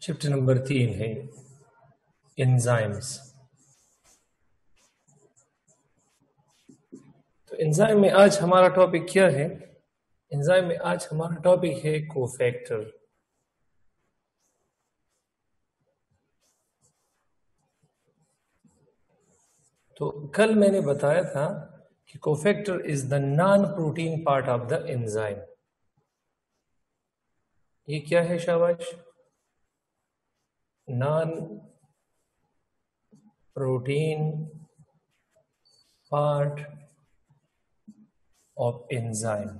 Chapter number 3 है enzymes. तो enzyme में आज हमारा टॉपिक क्या है? एंजाइम में आज हमारा टॉपिक है कोफैक्टर। तो कल मैंने बताया था कि cofactor is the non protein part of the enzyme. ये क्या है शाबाश? Non protein part of enzyme.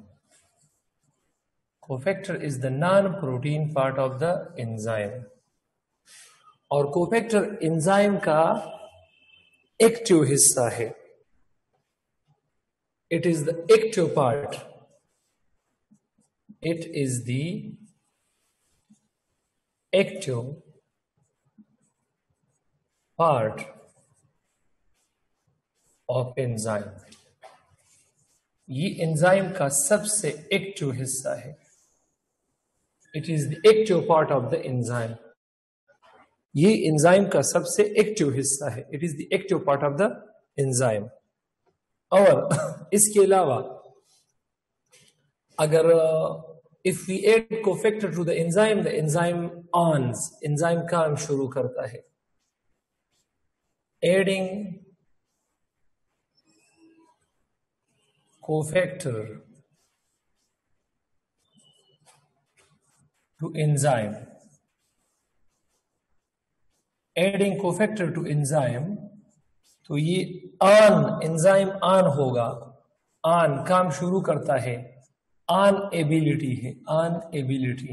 Cofactor is the non-protein part of the enzyme. और cofactor enzyme का एक्टिव हिस्सा है। It is the active part. It is the active part of enzyme. ये enzyme का सबसे एक्टिव हिस्सा है। It is the active part of the enzyme. ये एंजाइम का सबसे एक्टिव हिस्सा है। It is the active part of the enzyme. और इसके अलावा अगर if we add cofactor to the enzyme ऑन्स, एंजाइम काम शुरू करता है। Adding cofactor to enzyme, adding cofactor to enzyme, तो ये ऑन, एंजाइम ऑन होगा। ऑन काम शुरू करता है। ऑन एबिलिटी है, ऑन एबिलिटी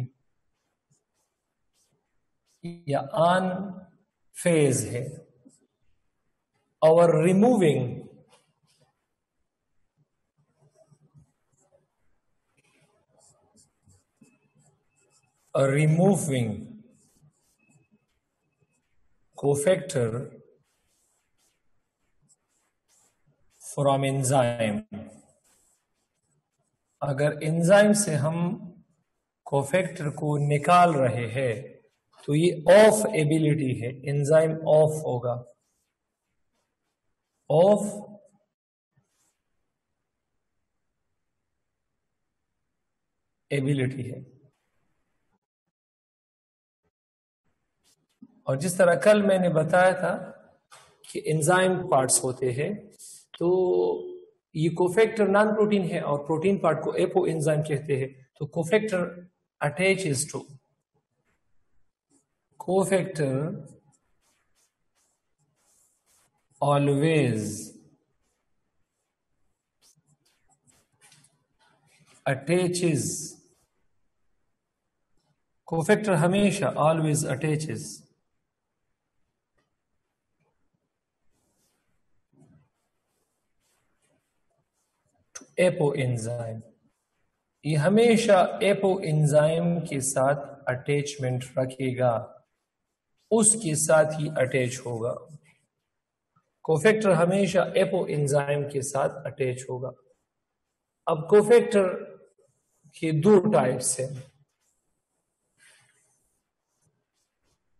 या ऑन फेज है। और रिमूविंग cofactor from enzyme। अगर एंजाइम से हम कोफैक्टर को निकाल रहे हैं तो ये ऑफ एबिलिटी है। एंजाइम ऑफ होगा, ऑफ एबिलिटी है। और जिस तरह कल मैंने बताया था कि एंजाइम पार्ट्स होते हैं, तो ये कोफैक्टर नॉन प्रोटीन है और प्रोटीन पार्ट को एपो एंजाइम कहते हैं। तो cofactor attaches to, cofactor always attaches, cofactor हमेशा ऑलवेज अटैचेस एपो एंजाइम। ये हमेशा एपो एंजाइम के साथ अटैचमेंट रखेगा, उसके साथ ही अटैच होगा। कोफैक्टर हमेशा एपो एंजाइम के साथ अटैच होगा। अब कोफैक्टर के दो टाइप्स हैं।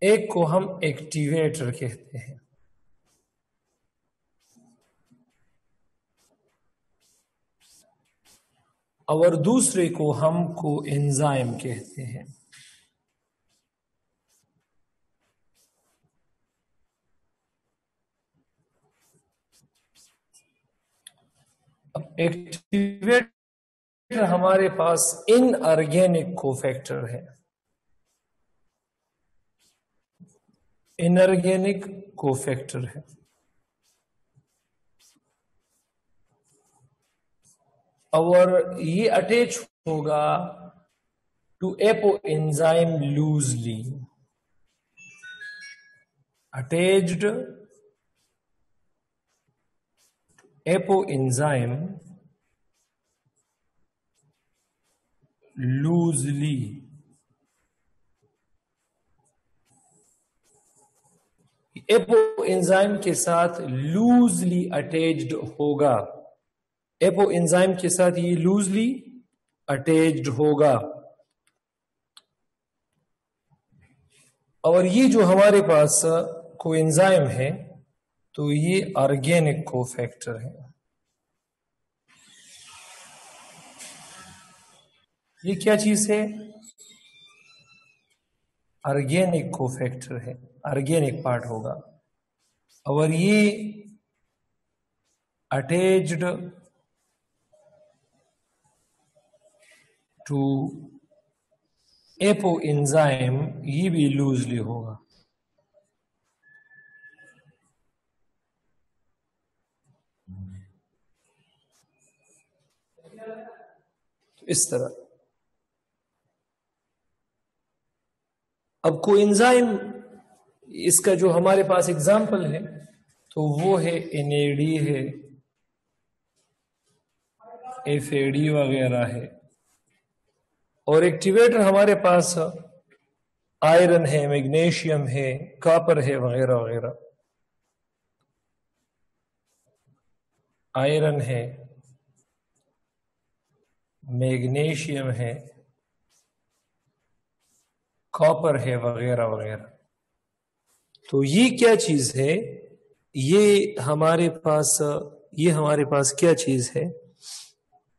एक को हम एक्टिवेटर कहते हैं, और दूसरे को हम कोएंजाइम कहते हैं। अब एक्टिवेटर हमारे पास इनऑर्गेनिक कोफैक्टर है। इनऑर्गेनिक कोफैक्टर है। और ये अटैच होगा to apo enzyme loosely, attached apo enzyme loosely. Apo enzyme के साथ लूजली अटैच्ड होगा। एपो एंजाइम के साथ ये लूजली अटैच्ड होगा। और ये जो हमारे पास कोएंजाइम है तो ये ऑर्गेनिक कोफैक्टर है। ये क्या चीज है? ऑर्गेनिक कोफैक्टर है, ऑर्गेनिक पार्ट होगा। और ये अटैच्ड टू एपो एंजाइम, ये भी लूजली होगा। इस तरह अब कोएंजाइम, इसका जो हमारे पास एग्जाम्पल है तो वो है NAD है, FAD वगैरह है। और एक्टिवेटर हमारे पास आयरन है, मैग्नीशियम है, कॉपर है वगैरह वगैरह। आयरन है, मैग्नीशियम है, कॉपर है वगैरह वगैरह। तो ये क्या चीज है? ये हमारे पास क्या चीज है?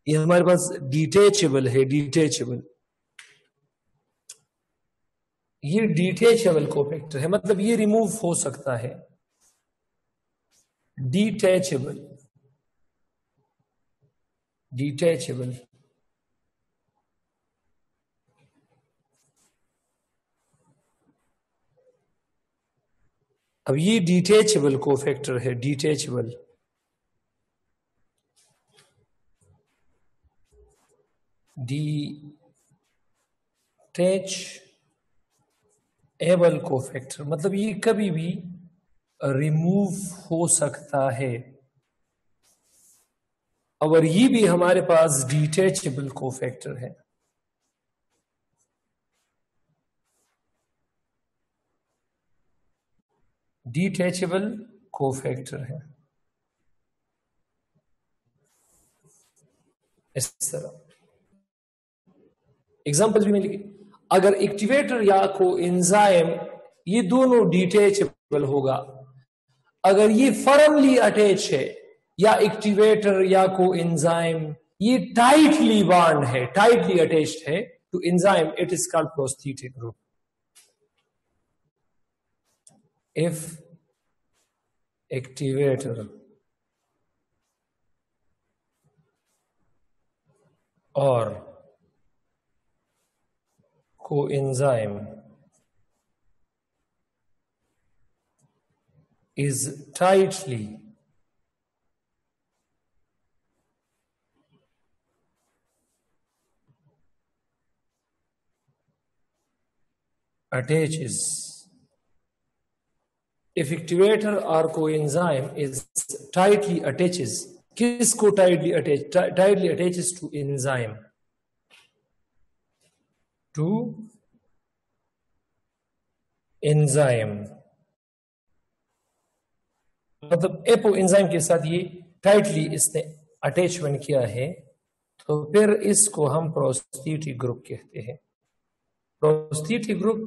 ये हमारे पास डिटेचेबल है, डिटेचेबल। ये डिटेचेबल कोफैक्टर है, मतलब ये रिमूव हो सकता है। Detachable, detachable. अब ये डिटेचेबल कोफैक्टर है, डिटेचेबल। डिटेचेबल कोफैक्टर मतलब ये कभी भी रिमूव हो सकता है। और ये भी हमारे पास डिटेचेबल कोफैक्टर है। डिटेचेबल कोफैक्टर है इस तरह। एग्जांपल भी मिलेगी। अगर एक्टिवेटर या कोएंजाइम ये दोनों डिटेचेबल होगा, अगर ये फर्मली अटैच है या एक्टिवेटर या कोएंजाइम ये टाइटली बॉन्ड है, टाइटली अटैच्ड है to enzyme, it is called prosthetic group. If activator or coenzyme is tightly attaches, if activator or coenzyme is tightly attaches, किसको tightly attach? Tightly attaches to enzyme, to enzyme। मतलब apo enzyme के साथ ये tightly इसने attachment किया है, तो फिर इसको हम प्रोस्थेटिक ग्रुप कहते हैं। प्रोस्थेटिक ग्रुप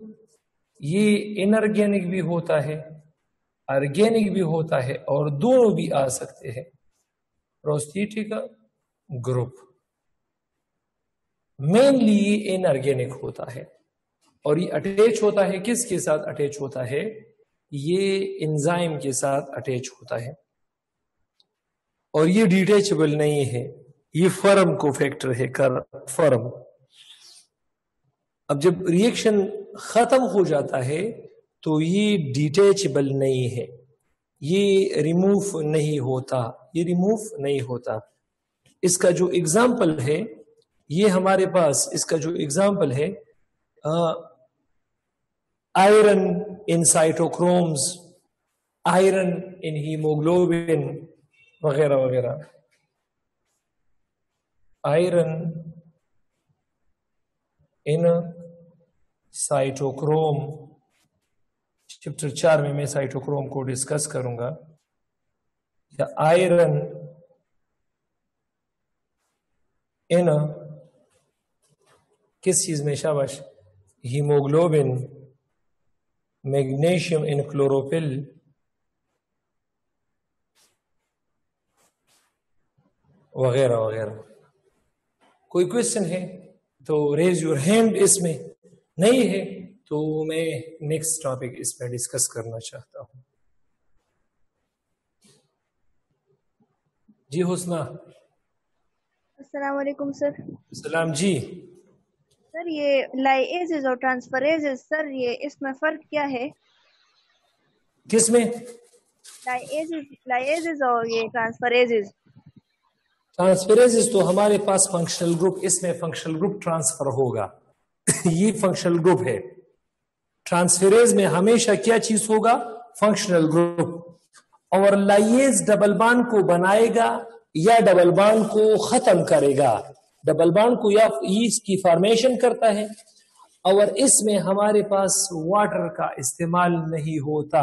ये इनऑर्गेनिक भी होता है, ऑर्गेनिक भी होता है, और दोनों भी आ सकते हैं। प्रोस्थेटिक ग्रुप मेनली ये इनऑर्गेनिक होता है और ये अटैच होता है किसके साथ? अटैच होता है ये एंजाइम के साथ अटैच होता है। और ये डिटेचेबल नहीं है, ये फर्म कोफैक्टर है, फर्म। अब जब रिएक्शन खत्म हो जाता है तो ये डिटेचेबल नहीं है, ये रिमूव नहीं होता, ये रिमूव नहीं होता। इसका जो एग्जाम्पल है ये हमारे पास, इसका जो एग्जाम्पल है iron in cytochromes, iron in haemoglobin वगैरह वगैरह। आयरन इन साइटोक्रोम, चैप्टर 4 में मैं साइटोक्रोम को डिस्कस करूंगा। या आयरन इन किस चीज में? शाबाश, हीमोग्लोबिन मैग्नीशियम इन क्लोरोफिल, वगैरह वगैरह। कोई क्वेश्चन है तो रेज योर हैंड। इसमें नहीं है तो मैं नेक्स्ट टॉपिक इसमें डिस्कस करना चाहता हूं। जी हुस्ना। अस्सलाम वालेकुम सर। सलाम जी। सर ये लाइएजेस और ट्रांसफरेजेस, सर ये इसमें फर्क क्या है? किसमें? लाइएजेस और ये ट्रांसफरेजेस। ट्रांसफरेजेस तो हमारे पास फंक्शनल ग्रुप, इसमें फंक्शनल ग्रुप ट्रांसफर होगा। ये फंक्शनल ग्रुप है। ट्रांसफरेज में हमेशा क्या चीज होगा? Functional group. और लाइएज डबल बॉन्ड को बनाएगा या डबल बॉन्ड को खत्म करेगा। डबल बॉन्ड को या इसकी फॉर्मेशन करता है। और इसमें हमारे पास वाटर का इस्तेमाल नहीं होता।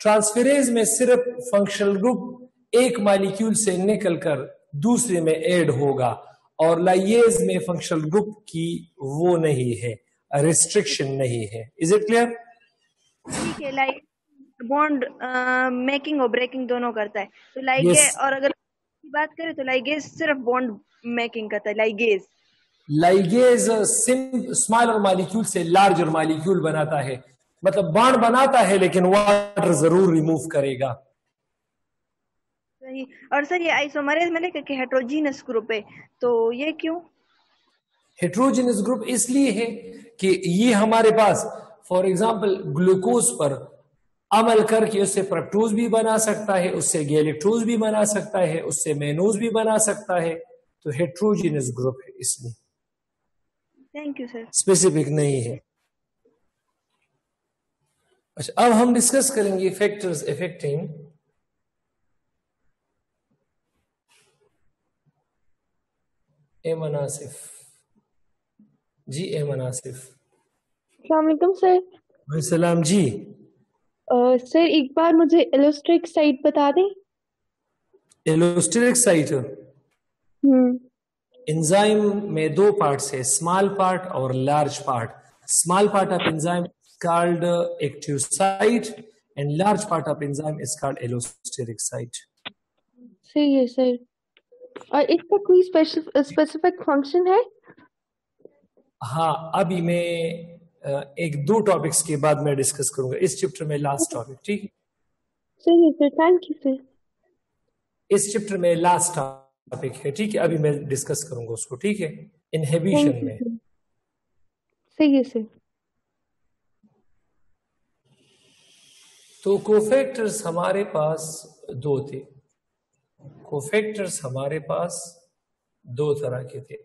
ट्रांसफरेज में सिर्फ फंक्शनल ग्रुप एक मॉलिक्यूल से निकलकर दूसरे में ऐड होगा। और लाइएज में फंक्शनल ग्रुप की वो नहीं है, रिस्ट्रिक्शन नहीं है। Is it clear? ठीक है, लाइक बॉन्ड मेकिंग और ब्रेकिंग दोनों करता है। तो यस। और अगर बात करें तो लाइगेज सिर्फ बॉन्ड मेकिंग करता है। लाइगेज स्मॉलर मॉलिक्यूल से लार्जर मॉलिक्यूल बनाता है, मतलब बॉन्ड बनाता है लेकिन वाटर जरूर रिमूव करेगा। सही। और सर ये आइसोमरेज मैंने कहा कि हेट्रोजीनस ग्रुप है, तो ये क्यों? हेट्रोजीनस ग्रुप इसलिए है कि ये हमारे पास फॉर एग्जांपल ग्लूकोज पर अमल करके उससे फ्रक्टोज भी बना सकता है, उससे गैलेक्टोज भी बना सकता है, उससे मेनोज भी बना सकता है। तो हेट्रोजीनस ग्रुप है इसलिए, थैंक यू सर। स्पेसिफिक नहीं है। अच्छा, अब हम डिस्कस करेंगे फैक्टर्स अफेक्टिंग ए मनासिफ। जी ए मनासिफ। अस्सलामुअलैकुम सर। सलाम जी। सर एक बार मुझे इलोस्ट्रिक साइट बता दें। एलोस्टेरिक साइट हम्म। एंजाइम में दो पार्ट्स है, स्मॉल पार्ट और large part. Small part of enzyme called active site and large part of enzyme is called allosteric site. सही है सर। और इसका कोई स्पेसिफिक फंक्शन है? हाँ, अभी मैं एक दो टॉपिक्स के बाद मैं डिस्कस करूंगा इस चैप्टर में, लास्ट टॉपिक। ठीक है, सही है सर, थैंक यू सर। इस चैप्टर में लास्ट टॉपिक है। ठीक है, अभी मैं डिस्कस करूंगा उसको। ठीक है, इनहिबिशन थैंक यू में। सर। सही है सर। तो कोफैक्टर्स हमारे पास दो थे। कोफैक्टर्स हमारे पास दो तरह के थे।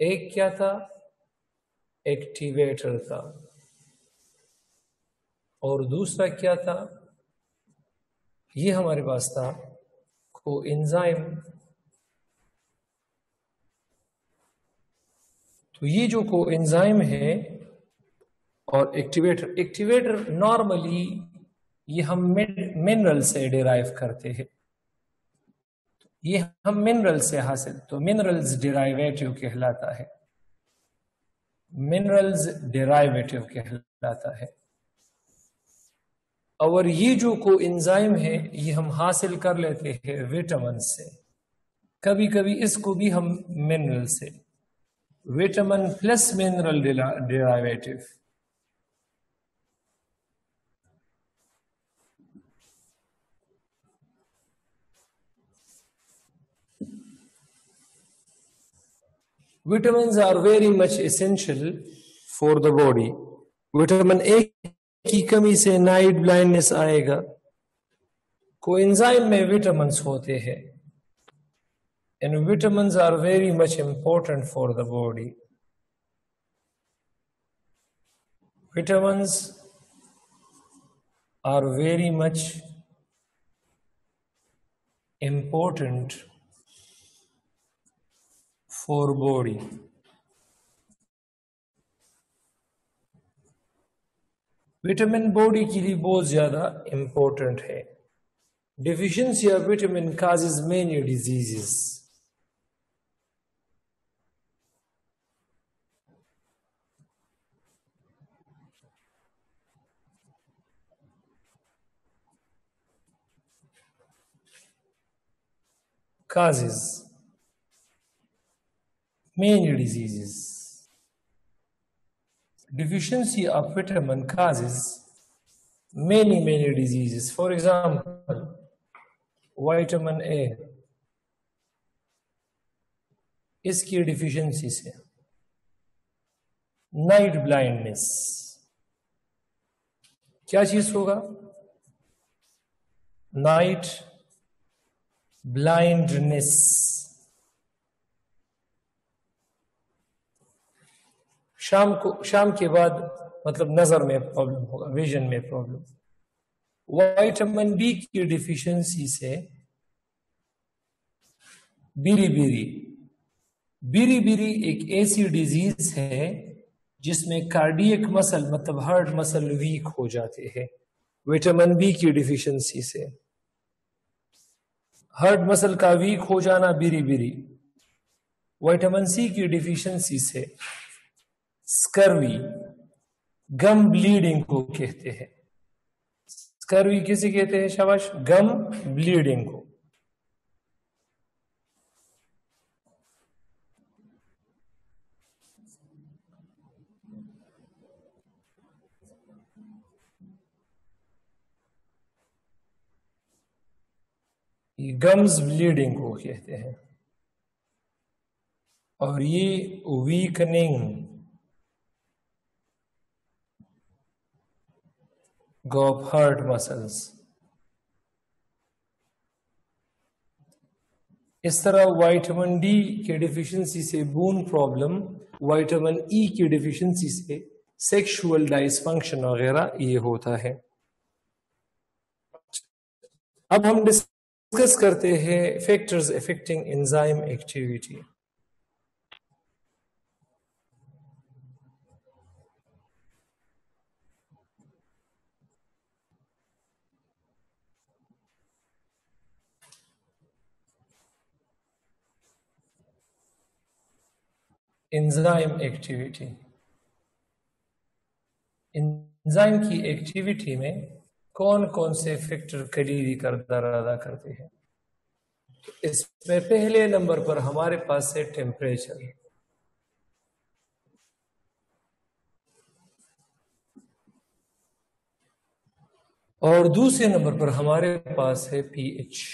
एक क्या था? एक्टिवेटर था। और दूसरा क्या था? ये हमारे पास था कोएंजाइम। तो ये जो कोएंजाइम है और एक्टिवेटर, एक्टिवेटर नॉर्मली ये हम मिनरल से डिराइव करते हैं। ये हम मिनरल से हासिल, तो मिनरल्स डिराइवेटिव कहलाता है। मिनरल्स डिराइवेटिव कहलाता है। और ये जो कोएंजाइम है ये हम हासिल कर लेते हैं विटामिन से। कभी कभी इसको भी हम मिनरल से, vitamin plus mineral derivative. Vitamins are very much essential for the body. Vitamin A की कमी से नाइट ब्लाइंडनेस आएगा। कोएंजाइम में विटामिन्स होते हैं and vitamins are very much important for the body. Vitamins are very much important for body. Vitamin body के लिए बहुत ज्यादा इंपॉर्टेंट है। Deficiency of vitamin causes many diseases. causes many diseases. Deficiency of vitamin causes many diseases. For example, vitamin A, इसकी deficiency से night blindness, क्या चीज होगा? Night blindness. शाम के बाद मतलब नजर में प्रॉब्लम होगा, विजन में प्रॉब्लम। विटामिन बी की डिफिशियंसी से बीरी एक ऐसी डिजीज है जिसमें कार्डियक मसल मतलब हार्ट मसल वीक हो जाते हैं। विटामिन बी की डिफिशियंसी से हार्ट मसल का वीक हो जाना बीरी। विटामिन सी की डिफिशियंसी से स्कर्वी, गम ब्लीडिंग को कहते हैं। स्कर्वी किसे कहते हैं? शाबाश, गम ब्लीडिंग को। ये गम्स ब्लीडिंग को कहते हैं। और ये वीकनिंग ऑफ हार्ट मसल्स। इस तरह विटामिन डी की डिफिशियंसी से बोन प्रॉब्लम, विटामिन ई की डिफिशियंसी से सेक्सुअल डिसफंक्शन वगैरह ये होता है। अब हम डिस्कस करते हैं factors affecting enzyme activity. Enzyme activity, enzyme की एक्टिविटी में कौन कौन से फैक्टर कलीदी किरदार अदा करते हैं? इसमें पहले नंबर पर हमारे पास है टेम्परेचर, और दूसरे नंबर पर हमारे पास है पीएच।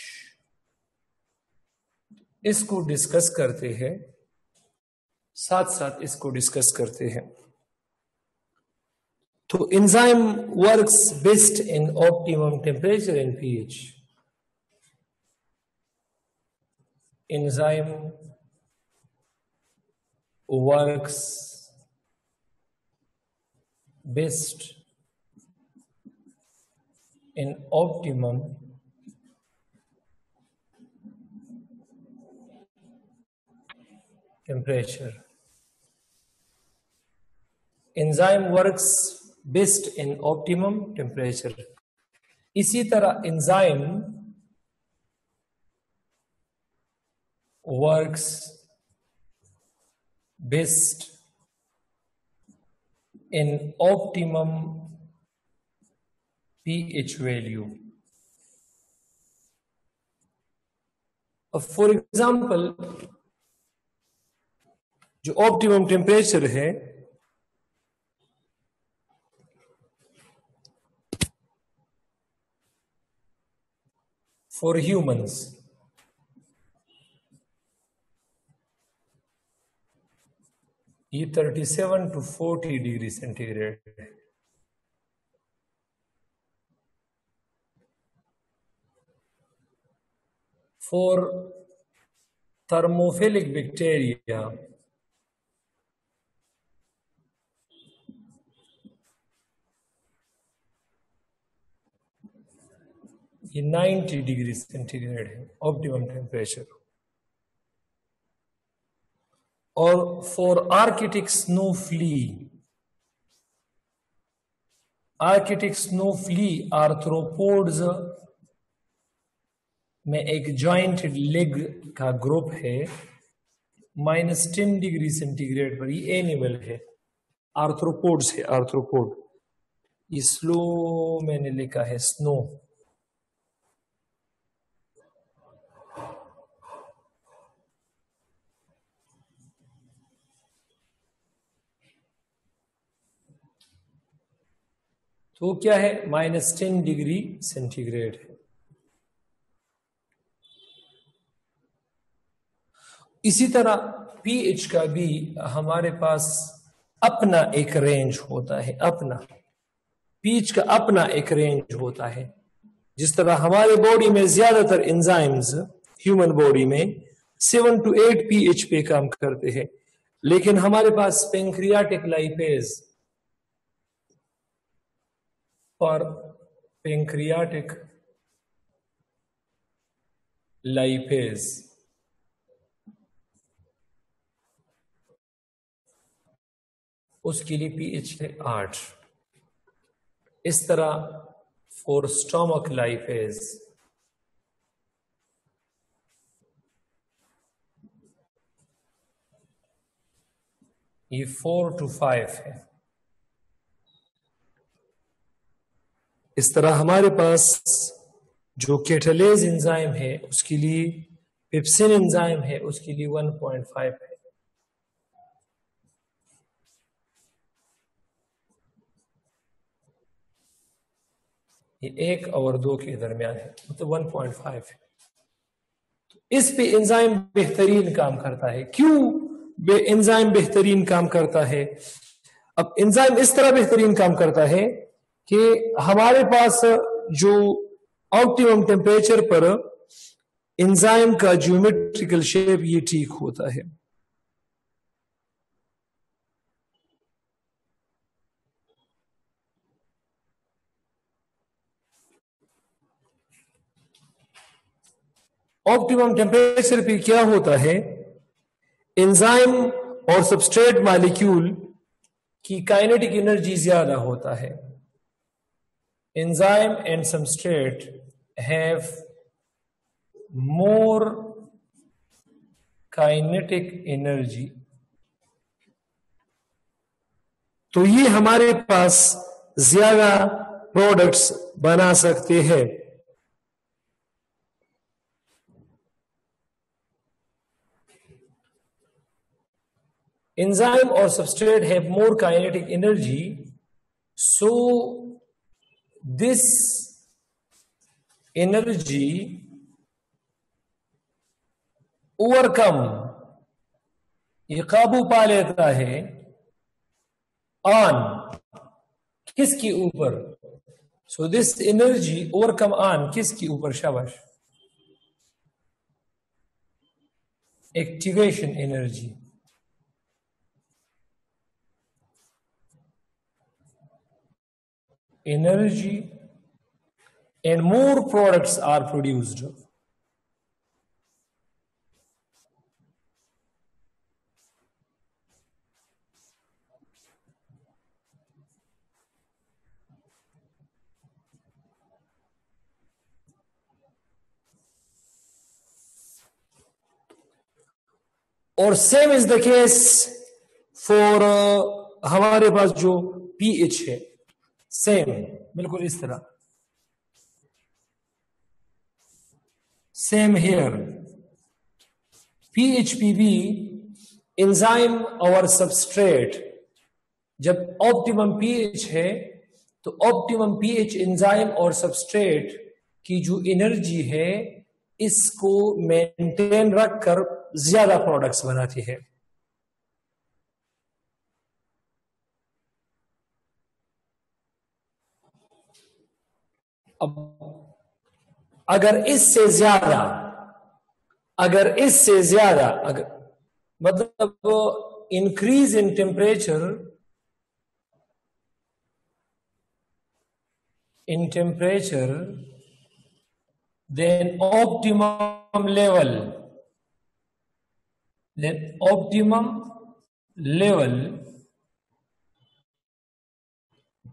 इसको डिस्कस करते हैं, साथ इसको डिस्कस करते हैं। तो enzyme works best in optimum temperature and pH. Enzyme works best in optimum temperature. Enzyme works best in optimum temperature. इसी तरह enzyme works best in optimum pH value. For example, जो ऑप्टिमम टेम्परेचर है for humans, ये 37 to 40 degree centigrade है। For thermophilic bacteria, ये 90 degree centigrade है optimum temperature. और for arctic snow flea, arctic snow flea arthropods में एक jointed leg का ग्रुप है, -10 डिग्री सेंटीग्रेड पर। ये एनिमल है, आर्थ्रोपोड्स है, आर्थ्रोपोड। ये स्लो मैंने लिखा है स्नो। तो क्या है, -10 डिग्री सेंटीग्रेड है। इसी तरह pH का भी हमारे पास अपना एक रेंज होता है, अपना pH का अपना एक रेंज होता है। जिस तरह हमारे बॉडी में ज्यादातर एंजाइम्स ह्यूमन बॉडी में 7 to 8 pH पे काम करते हैं, लेकिन हमारे पास पेंक्रियाटिक लाइपेज और पेंक्रियाटिक लाइपेज उसके लिए pH है 8। इस तरह फॉर स्टोमक लाइपेज ये 4 to 5 है। इस तरह हमारे पास जो केटलेज एंजाइम है उसके लिए, पेप्सिन एंजाइम है उसके लिए 1.5 है। ये 1 और 2 के दरमियान है, मतलब 1.5 है। इस पे एंजाइम बेहतरीन काम करता है। क्यों एंजाइम बेहतरीन काम करता है? अब एंजाइम इस तरह बेहतरीन काम करता है कि हमारे पास जो ऑप्टिमम टेम्परेचर पर एंजाइम का ज्योमेट्रिकल शेप ये ठीक होता है। ऑप्टिमम टेम्परेचर पे क्या होता है, एंजाइम और सबस्ट्रेट मॉलिक्यूल की काइनेटिक एनर्जी ज्यादा होता है। Enzyme and substrate have more kinetic energy. तो ये हमारे पास ज्यादा प्रोडक्ट्स बना सकते हैं। Enzyme or substrate have more kinetic energy, so this energy overcome, ये काबू पा लेता है on किसके ऊपर? So this energy overcome on किसके ऊपर? शाबाश, activation energy। energy and more products are produced। और same is the case for हमारे पास जो pH है, सेम बिल्कुल इस तरह, सेम हियर pH पे भी एंजाइम और सबस्ट्रेट जब ऑप्टिमम pH है तो ऑप्टिमम pH एंजाइम और सबस्ट्रेट की जो एनर्जी है इसको मेंटेन रखकर ज्यादा प्रोडक्ट्स बनाती है। अब अगर इससे ज्यादा अगर मतलब increase in temperature then optimum level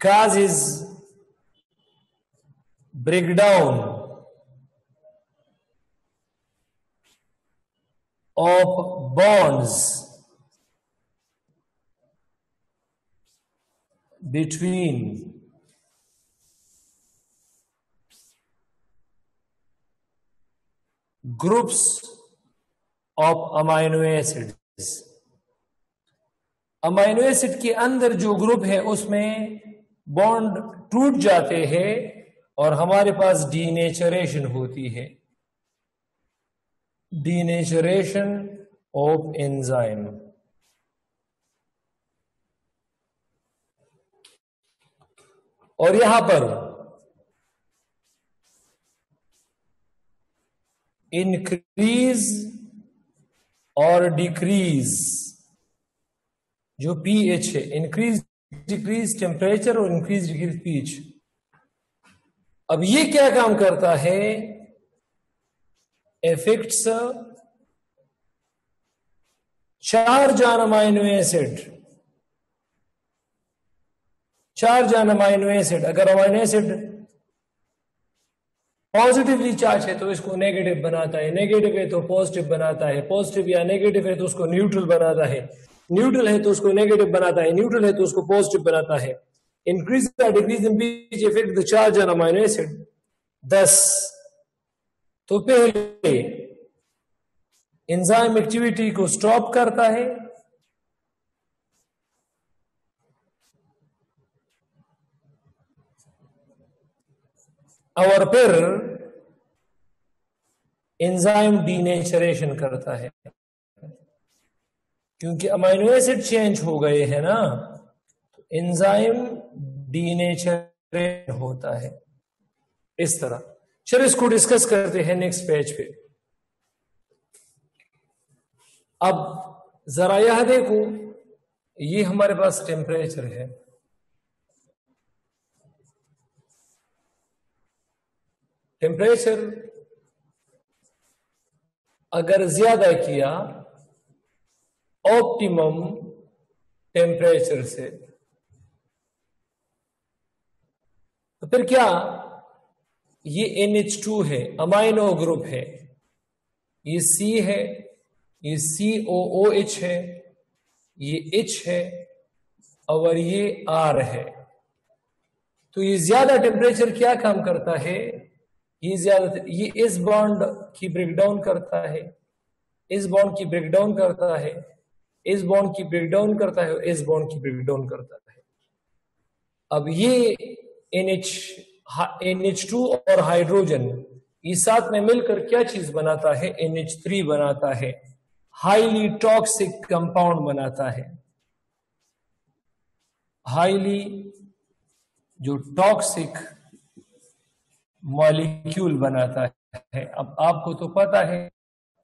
causes breakdown of bonds between groups of amino acids। Amino acid के अंदर जो ग्रुप है उसमें बॉन्ड टूट जाते हैं और हमारे पास डीनेचरेशन होती है, डीनेचरेशन ऑफ एंजाइम। और यहां पर इंक्रीज और डिक्रीज जो पीएच है, इंक्रीज डिक्रीज टेम्परेचर और इंक्रीज डिक्रीज पीएच, अब ये क्या काम करता है? Effects charge on amino acid, charge on amino acid. अगर अमाइनो एसिड पॉजिटिवली चार्ज है तो इसको नेगेटिव बनाता है, नेगेटिव है तो पॉजिटिव बनाता है, पॉजिटिव या नेगेटिव है तो उसको न्यूट्रल बनाता है, न्यूट्रल है तो उसको नेगेटिव बनाता है, न्यूट्रल है तो उसको पॉजिटिव बनाता है। इंक्रीज या decrease in pH effect the charge on amino acid. 10 तो पहले एंजाइम एक्टिविटी को स्टॉप करता है, और फिर एंजाइम डीनेचरेशन करता है, क्योंकि अमाइनो एसिड चेंज हो गए हैं ना, तो एंजाइम डीनेचरेशन होता है इस तरह। चलो इसको डिस्कस करते हैं नेक्स्ट पेज पे। अब जरा यह देखो, ये हमारे पास टेम्परेचर है, टेम्परेचर अगर ज्यादा किया ऑप्टिमम टेम्परेचर से, तो फिर क्या? ये NH2 है, अमाइनो ग्रुप है, ये C है, ये COOH है, ये H है और ये R है। तो ये ज्यादा टेम्परेचर क्या काम करता है? ये इस बॉन्ड की ब्रेकडाउन करता है, इस बॉन्ड की ब्रेकडाउन करता है, इस बॉन्ड की ब्रेकडाउन करता है और इस बॉन्ड की ब्रेकडाउन करता है। अब ये NH2 और हाइड्रोजन ये साथ में मिलकर क्या चीज बनाता है? NH3 बनाता है, हाईली टॉक्सिक कंपाउंड बनाता है, हाईली जो टॉक्सिक मॉलिक्यूल बनाता है। अब आपको तो पता है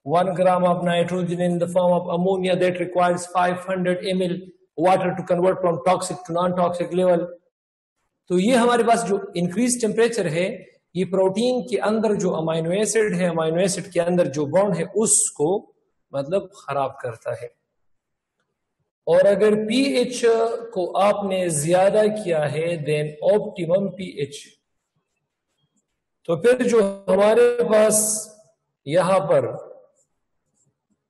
1 gram of nitrogen in the form of ammonia that requires 500 ml water to convert from toxic to non-toxic level। तो ये हमारे पास जो इंक्रीज टेम्परेचर है, ये प्रोटीन के अंदर जो अमाइनो एसिड है, अमाइनो एसिड के अंदर जो बॉन्ड है उसको मतलब खराब करता है। और अगर पीएच को आपने ज्यादा किया है देन ऑप्टिमम पीएच, तो फिर जो हमारे पास यहां पर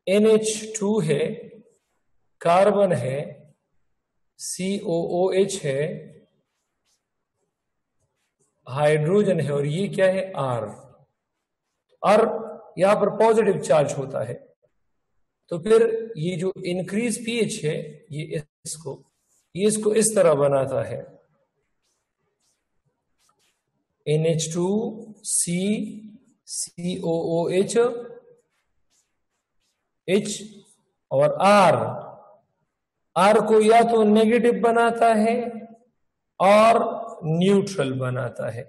NH2 है, कार्बन है, COOH है, हाइड्रोजन है और ये क्या है? R यहां पर पॉजिटिव चार्ज होता है। तो फिर ये जो इंक्रीज पीएच है ये इसको इस तरह बनाता है, NH2 C COOH H और R को या तो नेगेटिव बनाता है और न्यूट्रल बनाता है।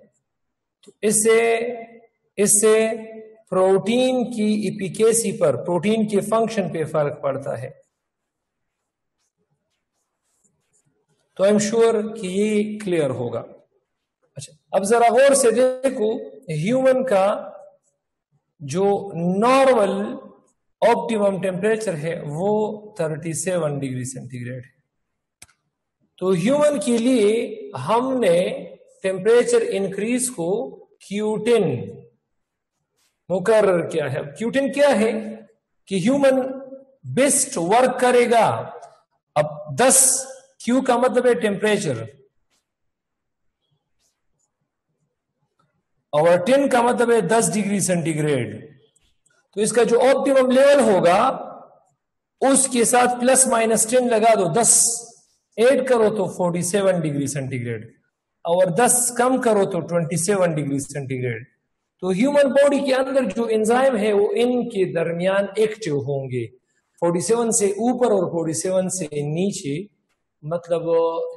तो इससे प्रोटीन की इफिकेसी पर, प्रोटीन के फंक्शन पे फर्क पड़ता है। तो आई एम श्योर कि ये क्लियर होगा। अच्छा, अब जरा गौर से देखो, ह्यूमन का जो नॉर्मल ऑप्टिमम टेम्परेचर है वो 37 डिग्री सेंटीग्रेड है। तो ह्यूमन के लिए हमने टेम्परेचर इंक्रीज को Q10 मुकर्रर किया है। Q10 क्या है कि ह्यूमन बेस्ट वर्क करेगा। अब 10 Q का मतलब है टेम्परेचर और 10 का मतलब है 10 डिग्री सेंटीग्रेड। तो इसका जो ऑप्टिमम लेवल होगा उसके साथ प्लस माइनस 10 लगा दो, 10 ऐड करो तो 47 डिग्री सेंटीग्रेड। और 10 कम करो तो 27 डिग्री सेंटीग्रेड। तो ह्यूमन बॉडी के अंदर जो एंजाइम है वो इनके दरमियान एक्टिव होंगे। 47 से ऊपर और 47 से नीचे, मतलब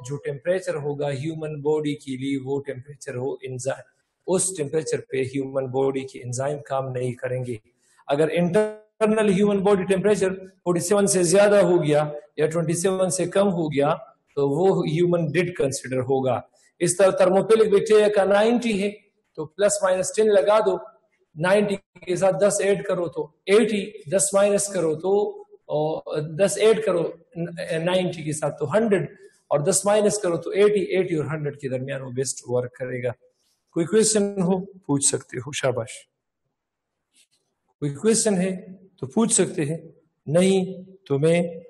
जो टेम्परेचर होगा ह्यूमन बॉडी के लिए वो टेम्परेचर हो एंजाइम, उस टेम्परेचर पे ह्यूमन बॉडी के एंजाइम काम नहीं करेंगे। अगर इंटरनल ह्यूमन बॉडी टेम्परेचर 47 से ज्यादा हो गया या 27 से कम हो गया तो वो ह्यूमन डेड कंसिडर होगा। इस तरह थर्मोफिलिक बैक्टीरिया का 90 है तो प्लस माइनस 10 लगा दो, 90 के साथ 10 ऐड करो तो 80, 10 माइनस करो तो 10 ऐड करो 90 के साथ तो 100, और 10 माइनस करो तो 80 और 100 के दरमियान वो बेस्ट वर्क करेगा। कोई क्वेश्चन हो पूछ सकते हो, शाबाश। कोई क्वेश्चन है तो पूछ सकते हैं, नहीं तो मैं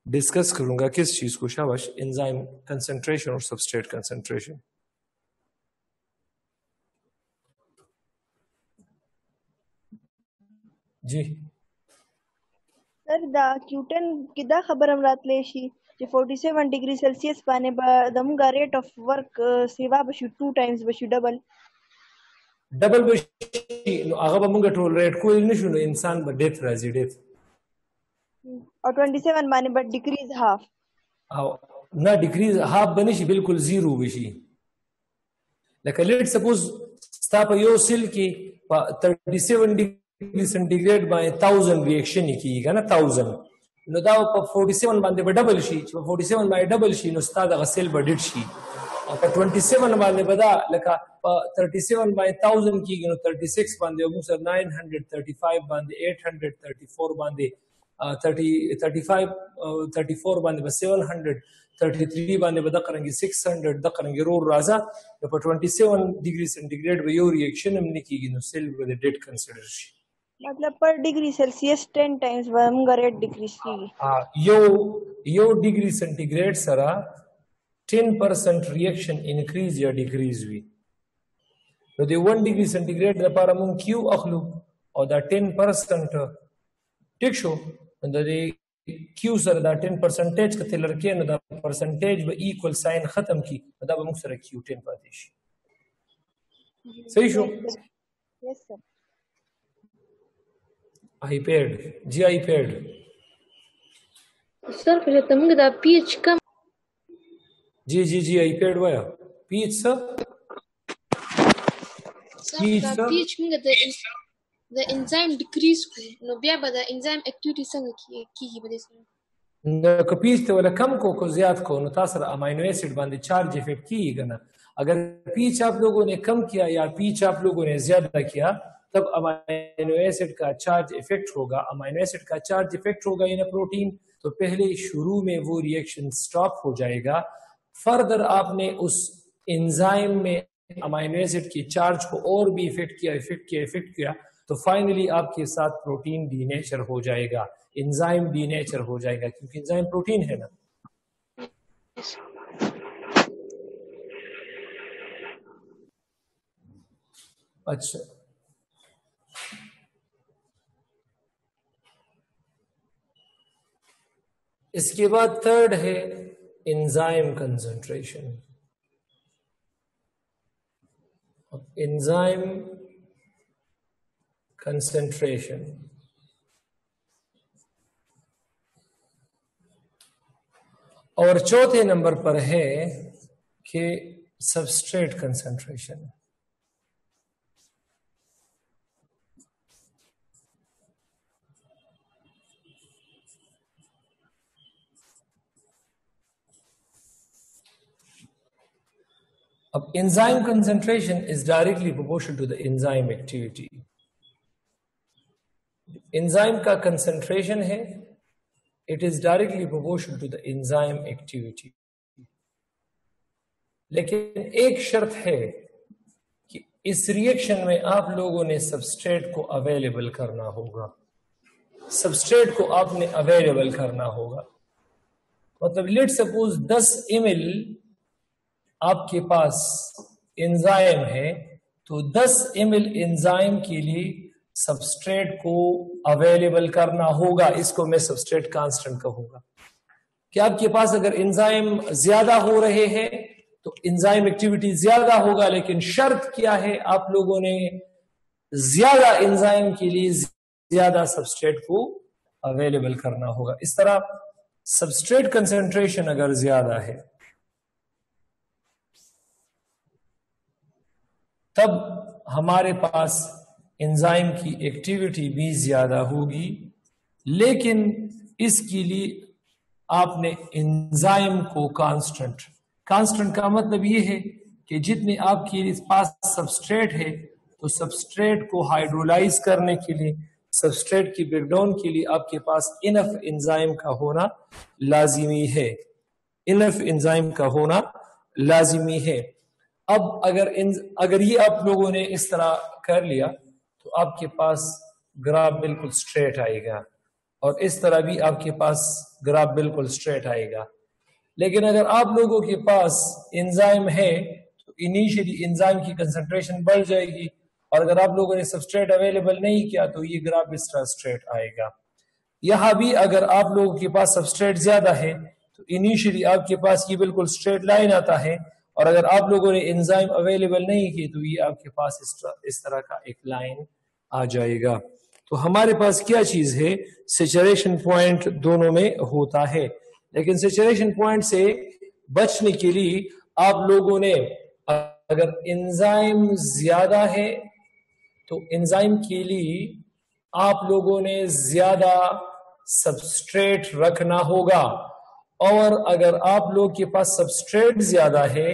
डिस्कस करूंगा किस चीज को, शाबाश। एंजाइम कंसंट्रेशन और सबस्ट्रेट कंसंट्रेशन। जी सर दा Q10 किदा खबर अमरात लेशी जे 47 डिग्री सेल्सियस पाने दमुगा रेट ऑफ वर्क सेवा बशु 2 टाइम्स बशु डबल बशी आगा बमुंगा टोल रेट को नशु नो इंसान ब डेथ राजी डेथ और 27 माने बट डिक्रीज हाफ ना डिक्रीज हाफ बनिशी बिल्कुल जीरो बशी। लेकिन लेट सपोज स्टाप यो सेल की 37 डिग्री सेंटीग्रेड बाय 1000 रिएक्शन कीगा ना 1000 नो दा 47 बांधे डबल शी 47 बाय डबल शी नो स्टादा सेल बडिट शी और 27 बांधे बदा लका 37 बाय 1000 की नो 36 बांधे अब सर 935 बांधे 834 बांधे 34 बांधे 700 33 बांधे बदा करेंगे 600 द करेंगे रो राजा तो 27 डिग्री सेंटीग्रेड पे यो रिएक्शन हमने की नो सेल विद डेड कंसीडर शी मतलब पर डिग्री सेल्सियस 10 टाइम्स बमुगा रेट डिक्रीज की यो डिग्री सेंटीग्रेड सरा 10% रिएक्शन इंक्रीज या डिक्रीज हुई तो दे 1 डिग्री सेंटीग्रेड द पारा मुन क्यू अखलू और द 10% ठीक शो दे क्यू सर द 10% का तेलर के न द परसेंटेज ब इक्वल साइन खत्म की द मुन सर क्यू 10 पादेश सही शो। Yes sir. आईपैड जी आईपैड सर फिर तमुगा दा पीएच कम जी आईपैड वाया पीच सर pH मुगा the enzyme decrease को नो बिया बदा enzyme activity संग की बदे सर कपीच तो वाला कम को ज्यादा को नो तासर अमीनो एसिड बांधे चार्ज इफेक्ट की गना। अगर पीच आप लोगों ने कम किया या पीच आप लोगों ने ज्यादा किया तब अमीनो एसिड का चार्ज इफेक्ट होगा। अमीनो एसिड का चार्ज इफेक्ट होगा इन प्रोटीन तो पहले शुरू में वो रिएक्शन स्टॉप हो जाएगा। फर्दर आपने उस एंजाइम में अमीनो एसिड की चार्ज को और भी इफेक्ट किया तो फाइनली आपके साथ प्रोटीन डीनेचर हो जाएगा, एंजाइम डीनेचर हो जाएगा क्योंकि एंजाइम प्रोटीन है ना। अच्छा इसके बाद थर्ड है एंजाइम कंसंट्रेशन। एंजाइम कंसंट्रेशन और चौथे नंबर पर है कि सबस्ट्रेट कंसंट्रेशन। अब enzyme concentration is directly proportional to the enzyme activity. enzyme का concentration है, it is directly proportional to the enzyme activity. लेकिन एक शर्त है कि इस रिएक्शन में आप लोगों ने सबस्ट्रेट को अवेलेबल करना होगा। सबस्ट्रेट को आपने अवेलेबल करना होगा। मतलब लेट सपोज 10 ml आपके पास एंजाइम है तो 10 ml एंजाइम के लिए सबस्ट्रेट को अवेलेबल करना होगा। इसको मैं सबस्ट्रेट कांस्टेंट कहूंगा कि आपके पास अगर एंजाइम ज्यादा हो रहे हैं तो एंजाइम एक्टिविटी ज्यादा होगा, लेकिन शर्त क्या है, आप लोगों ने ज्यादा एंजाइम के लिए ज्यादा सबस्ट्रेट को अवेलेबल करना होगा। इस तरह सबस्ट्रेट कंसेंट्रेशन अगर ज्यादा है तब हमारे पास एंजाइम की एक्टिविटी भी ज्यादा होगी, लेकिन इसके लिए आपने एंजाइम को कांस्टेंट का मतलब ये है कि जितने आपके पास सबस्ट्रेट है तो सबस्ट्रेट को हाइड्रोलाइज करने के लिए, सबस्ट्रेट की ब्रेकडाउन के लिए आपके पास इनफ एंजाइम का होना लाजिमी है, इनफ एंजाइम का होना लाजिमी है। अब अगर ये आप लोगों ने इस तरह कर लिया तो आपके पास ग्राफ बिल्कुल स्ट्रेट आएगा, और इस तरह भी आपके पास ग्राफ बिल्कुल स्ट्रेट आएगा। लेकिन अगर आप लोगों के पास एंजाइम है तो इनिशियली एंजाइम की कंसंट्रेशन बढ़ जाएगी, और अगर आप लोगों ने सबस्ट्रेट अवेलेबल नहीं किया तो ये ग्राफ इस तरह स्ट्रेट आएगा। यहां भी अगर आप लोगों के पास सबस्ट्रेट ज्यादा है तो इनिशियली आपके पास ये बिल्कुल स्ट्रेट लाइन आता है, और अगर आप लोगों ने एंजाइम अवेलेबल नहीं की तो ये आपके पास इस तरह का एक लाइन आ जाएगा। तो हमारे पास क्या चीज है, सैचुरेशन पॉइंट दोनों में होता है, लेकिन सैचुरेशन पॉइंट से बचने के लिए आप लोगों ने, अगर एंजाइम ज्यादा है तो एंजाइम के लिए आप लोगों ने ज्यादा सबस्ट्रेट रखना होगा, और अगर आप लोग के पास सबस्ट्रेट ज्यादा है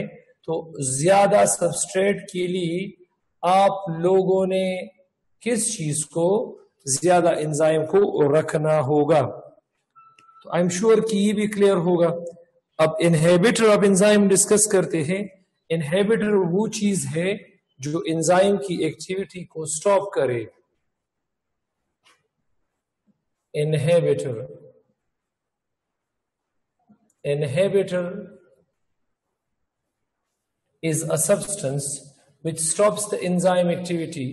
तो ज्यादा सबस्ट्रेट के लिए आप लोगों ने किस चीज को, ज्यादा एंजाइम को रखना होगा। तो आई एम श्योर कि ये भी क्लियर होगा। अब इनहिबिटर ऑफ एंजाइम डिस्कस करते हैं। इनहिबिटर वो चीज है जो एंजाइम की एक्टिविटी को स्टॉप करे। Inhibitor is a substance which stops the enzyme activity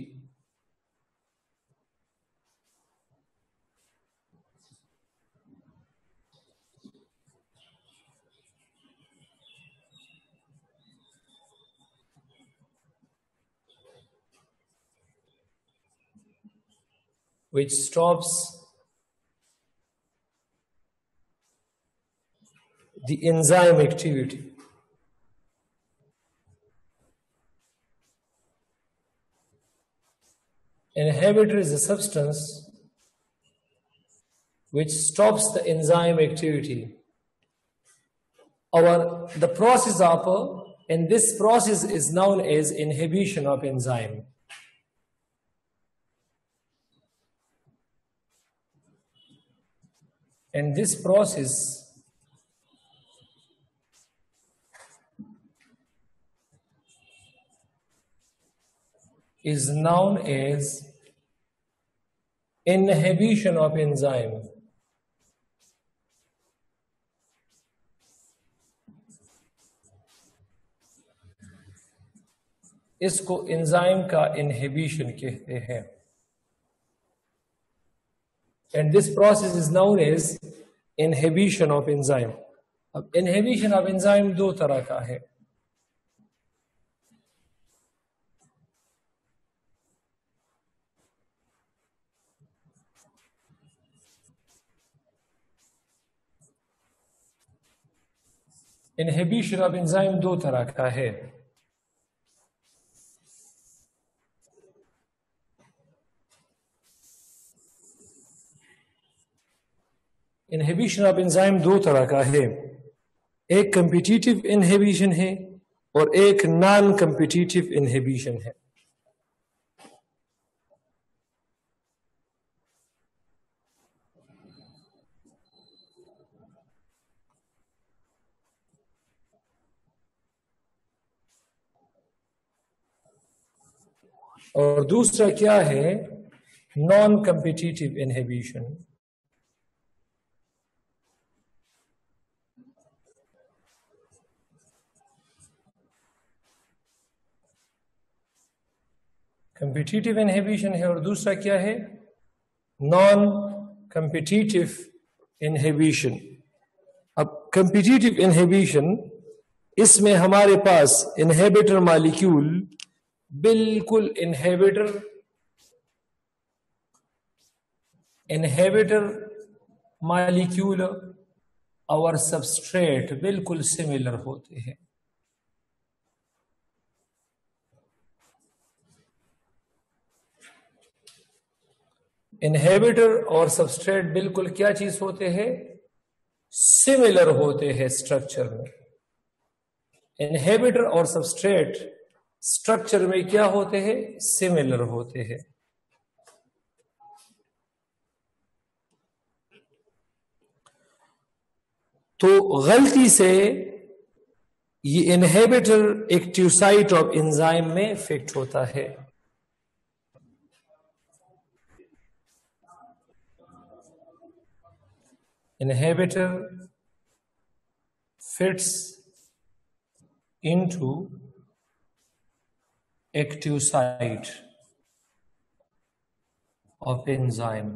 the enzyme activity. Inhibitor is a substance which stops the enzyme activity. The process of, and this process is known as inhibition of enzyme. And this process is known as inhibition of enzyme. इसको enzyme का inhibition कहते हैं, and this process is known as inhibition of enzyme. अब inhibition of enzyme दो तरह का है। Inhibition of enzyme दो तरह का है। इनहिबिशन ऑफ एंजाइम दो तरह का है, एक कम्पिटिटिव इनहिबिशन है और एक नॉन कम्पिटिटिव इनहिबिशन है। और दूसरा क्या है, non competitive inhibition. Competitive inhibition है और दूसरा क्या है, नॉन कम्पिटिटिव इनहिबिशन। अब कम्पिटिटिव इनहिबिशन इसमें हमारे पास इनहिबिटर मॉलिक्यूल बिल्कुल इनहिबिटर मॉलिक्यूल और सबस्ट्रेट बिल्कुल सिमिलर होते हैं। इनहिबिटर और सबस्ट्रेट बिल्कुल क्या चीज होते हैं? सिमिलर होते हैं स्ट्रक्चर में। इनहिबिटर और सबस्ट्रेट स्ट्रक्चर में क्या होते हैं? सिमिलर होते हैं। तो गलती से ये inhibitor active site of enzyme में फिट होता है। Inhibitor fits into active site of enzyme.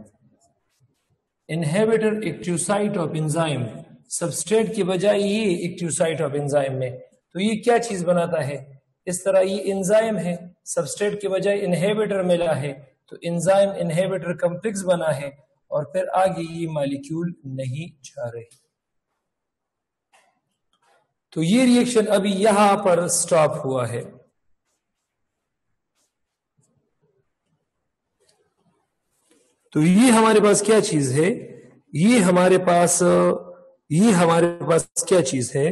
Inhibitor active site of enzyme, substrate की बजाय ये एक्टिव साइट ऑफ एंजाइम में, तो ये क्या चीज बनाता है? इस तरह ये एंजाइम है, सबस्ट्रेट की बजाय इनहिबिटर मिला है, तो एंजाइम इनहिबिटर कॉम्प्लेक्स बना है और फिर आगे ये मॉलिक्यूल नहीं जा रहे। तो ये रिएक्शन अभी यहां पर स्टॉप हुआ है। तो ये हमारे पास क्या चीज है? ये हमारे पास क्या चीज है?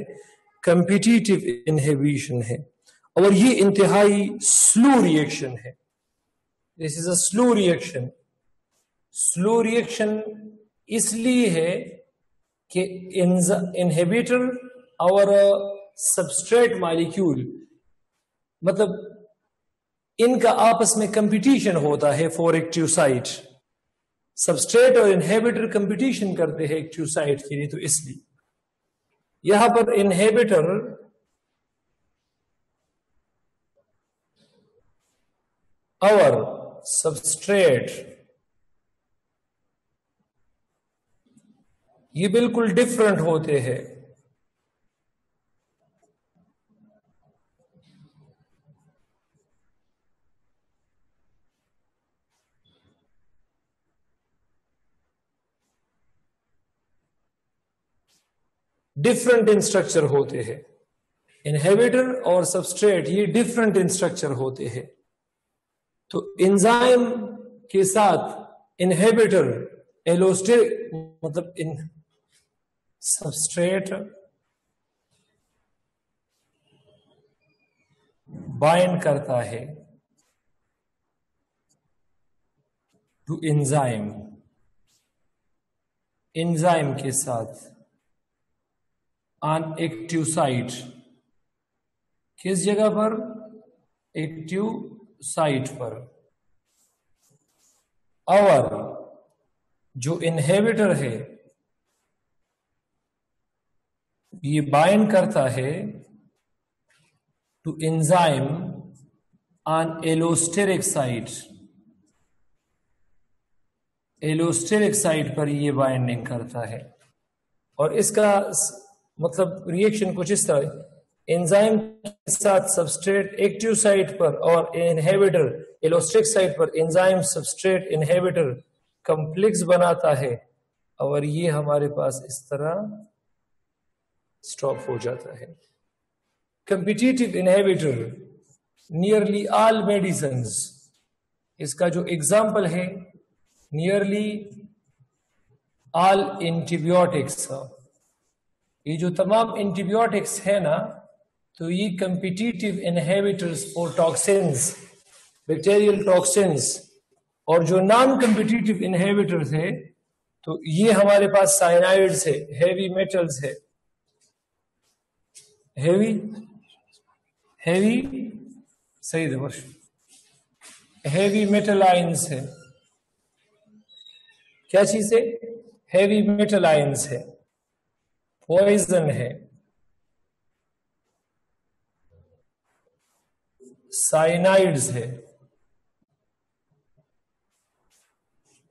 कॉम्पिटिटिव इनहिबिशन है, और ये इंतहाई स्लो रिएक्शन है। This is a slow reaction. Slow reaction इसलिए है कि इनहिबिटर और सबस्ट्रेट मॉलिक्यूल, मतलब इनका आपस में कंपटीशन होता है फॉर एक्टिव साइट। सबस्ट्रेट और इनहिबिटर कंपटीशन करते हैं एक्टिव साइट के लिए, तो इसलिए यहां पर इनहिबिटर और सबस्ट्रेट ये बिल्कुल डिफरेंट होते हैं। डिफरेंट इन स्ट्रक्चर होते हैं। इनहिबिटर और सबस्ट्रेट ये डिफरेंट इन स्ट्रक्चर होते हैं। तो एंजाइम के साथ इनहिबिटर एलोस्टेरिक, मतलब इन सबस्ट्रेट बाइंड करता है टू एंजाइम, एंजाइम के साथ ऑन एक्टिव साइट। किस जगह पर? एक्टिव साइट पर। और जो इनहिबिटर है ये बाइंड करता है to enzyme on allosteric site. Allosteric site पर ये बाइंडिंग करता है, और इसका मतलब रिएक्शन कुछ इस तरह, एंजाइम के साथ सबस्ट्रेट एक्टिव साइट पर और इनहिबिटर एलोस्टेरिक साइट पर एंजाइम सबस्ट्रेट इनहिबिटर कॉम्प्लेक्स बनाता है, और ये हमारे पास इस तरह स्टॉप हो जाता है। Competitive inhibitor nearly all medicines, इसका जो एग्जाम्पल है नियरली ऑल एंटीबायोटिक्स, ये जो तमाम एंटीबायोटिक्स है ना, तो ये competitive inhibitors for toxins, bacterial toxins. और जो नॉन कॉम्पिटिटिव इनहिबिटर्स है, तो ये हमारे पास साइनाइड्स है, हेवी मेटल्स है, हेवी सही दे, हेवी मेटल आयंस है। क्या चीज है? हेवी मेटल आयंस है, पॉइजन है, साइनाइड्स है,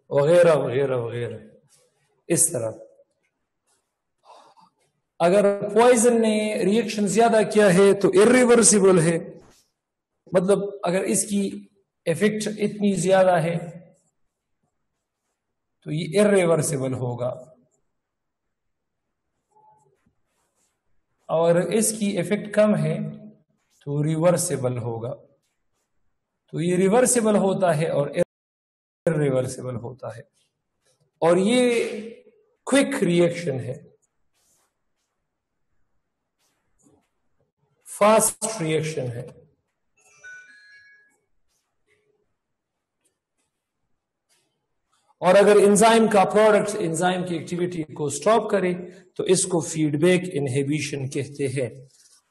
वगैरह वगैरह वगैरह। इस तरह अगर पॉइजन ने रिएक्शन ज्यादा किया है तो इरिवर्सिबल है, मतलब अगर इसकी इफेक्ट इतनी ज्यादा है तो ये इरिवर्सिबल होगा, और इसकी इफेक्ट कम है तो रिवर्सिबल होगा। तो ये रिवर्सिबल होता है और इरिवर्सिबल होता है, और ये क्विक रिएक्शन है, फास्ट रिएक्शन है। और अगर एंजाइम का प्रोडक्ट एंजाइम की एक्टिविटी को स्टॉप करे तो इसको फीडबैक इनहिबिशन कहते हैं।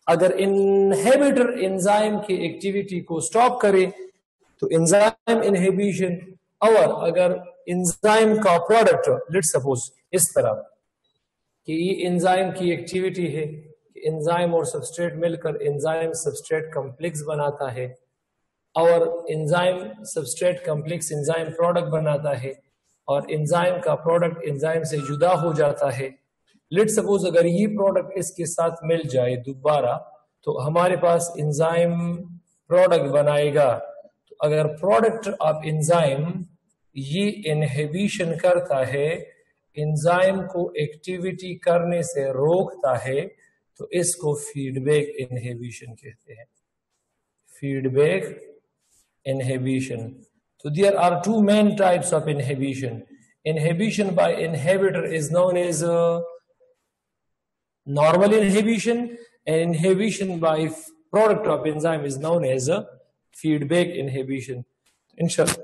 अगर इनहिबिटर एंजाइम की एक्टिविटी को स्टॉप करे तो एंजाइम इनहिबिशन, और अगर एंजाइम का प्रोडक्ट लेट्स सपोज इस तरह कि ये एंजाइम की एक्टिविटी है, एंजाइम और सबस्ट्रेट मिलकर एंजाइम सबस्ट्रेट कॉम्प्लेक्स बनाता है, और enzyme substrate complex enzyme product बनाता है, और एंजाइम का प्रोडक्ट एंजाइम से जुदा हो जाता है। लेट्स सपोज अगर ये प्रोडक्ट इसके साथ मिल जाए दोबारा तो हमारे पास एंजाइम प्रोडक्ट बनाएगा। तो अगर प्रोडक्ट ऑफ एंजाइम ये इनहिबिशन करता है, एंजाइम को एक्टिविटी करने से रोकता है, तो इसको फीडबैक इनहिबिशन कहते हैं। Feedback inhibition. So there are two main types of inhibition. Inhibition by inhibitor is known as normal inhibition, and inhibition by product of enzyme is known as feedback inhibition. Inshallah.